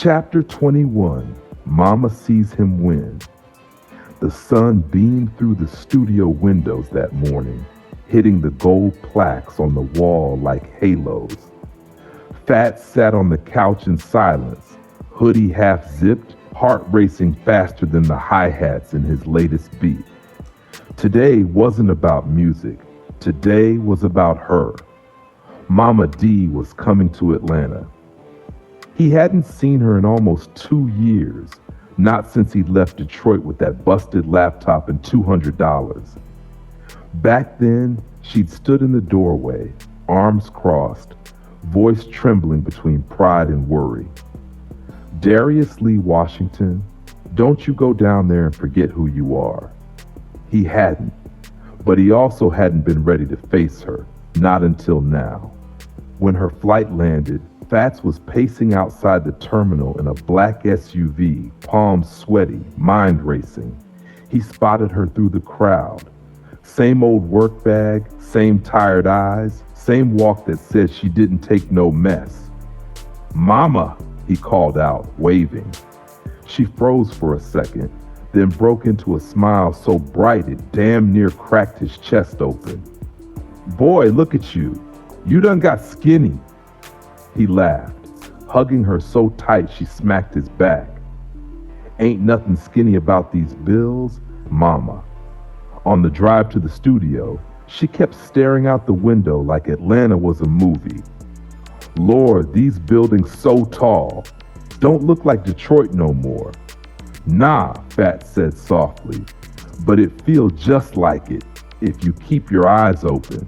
Chapter 21. Mama sees him win. The sun beamed through the studio windows that morning, hitting the gold plaques on the wall like halos. Fats sat on the couch in silence, hoodie half zipped, heart racing faster than the hi-hats in his latest beat. Today wasn't about music. Today was about her. Mama D was coming to Atlanta. He hadn't seen her in almost 2 years, not since he left Detroit with that busted laptop and $200. Back then, she'd stood in the doorway, arms crossed, voice trembling between pride and worry. Darius Lee Washington, don't you go down there and forget who you are. He hadn't, but he also hadn't been ready to face her, not until now. When her flight landed, Fats was pacing outside the terminal in a black SUV, palms sweaty, mind racing. He spotted her through the crowd. Same old work bag, same tired eyes, same walk that said she didn't take no mess. "Mama," he called out, waving. She froze for a second, then broke into a smile so bright it damn near cracked his chest open. "Boy, look at you. You done got skinny." He laughed, hugging her so tight she smacked his back. "Ain't nothing skinny about these bills, Mama." On the drive to the studio, she kept staring out the window like Atlanta was a movie. "Lord, these buildings so tall. Don't look like Detroit no more." "Nah," Fats said softly, "but it feels just like it if you keep your eyes open."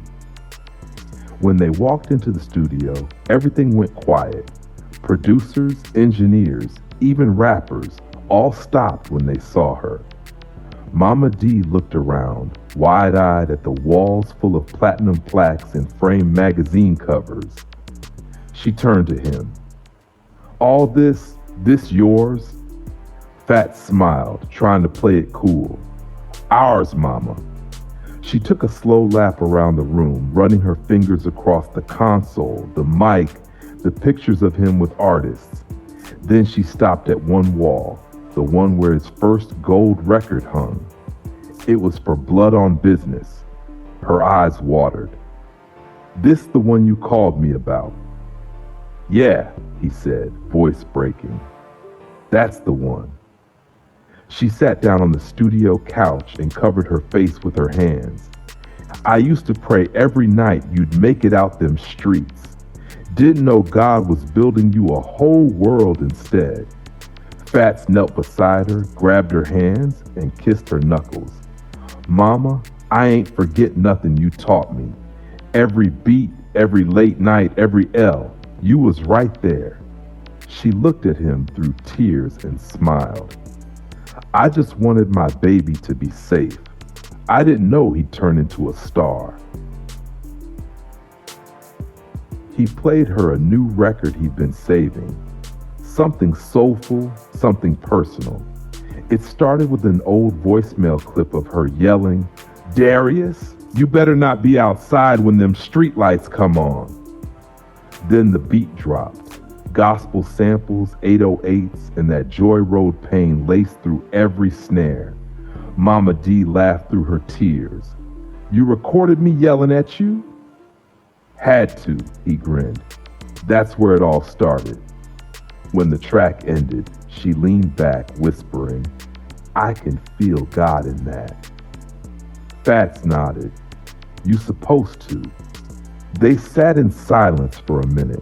When they walked into the studio, everything went quiet. Producers, engineers, even rappers all stopped when they saw her. Mama D looked around, wide-eyed at the walls full of platinum plaques and framed magazine covers. She turned to him. "All this yours?" Fats smiled, trying to play it cool. "Ours, Mama." She took a slow lap around the room, running her fingers across the console, the mic, the pictures of him with artists. Then she stopped at one wall, the one where his first gold record hung. It was for Blood on Business. Her eyes watered. "This the one you called me about?" "Yeah," he said, voice breaking. "That's the one." She sat down on the studio couch and covered her face with her hands. "I used to pray every night you'd make it out them streets. Didn't know God was building you a whole world instead." Fats knelt beside her, grabbed her hands, and kissed her knuckles. "Mama, I ain't forget nothing you taught me. Every beat, every late night, every L, you was right there." She looked at him through tears and smiled. "I just wanted my baby to be safe. I didn't know he'd turn into a star." He played her a new record he'd been saving. Something soulful, something personal. It started with an old voicemail clip of her yelling, "Darius, you better not be outside when them streetlights come on." Then the beat dropped. Gospel samples, 808s, and that Joy Road pain laced through every snare. Mama D laughed through her tears. "You recorded me yelling at you?" "Had to," he grinned. "That's where it all started." When the track ended, she leaned back, whispering, "I can feel God in that." Fats nodded. "You supposed to." They sat in silence for a minute.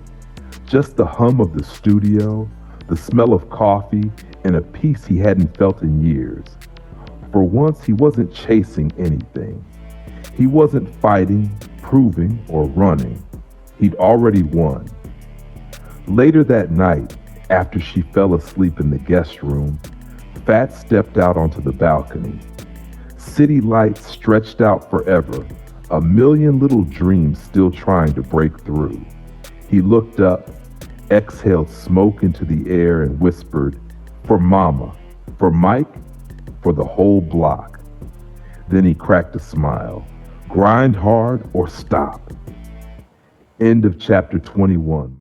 Just the hum of the studio, the smell of coffee, and a peace he hadn't felt in years. For once, he wasn't chasing anything. He wasn't fighting, proving, or running. He'd already won. Later that night, after she fell asleep in the guest room, Fats stepped out onto the balcony. City lights stretched out forever, a million little dreams still trying to break through. He looked up, exhaled smoke into the air, and whispered, "For Mama, for Mike, for the whole block." Then he cracked a smile. Grind hard or stop. End of chapter 21.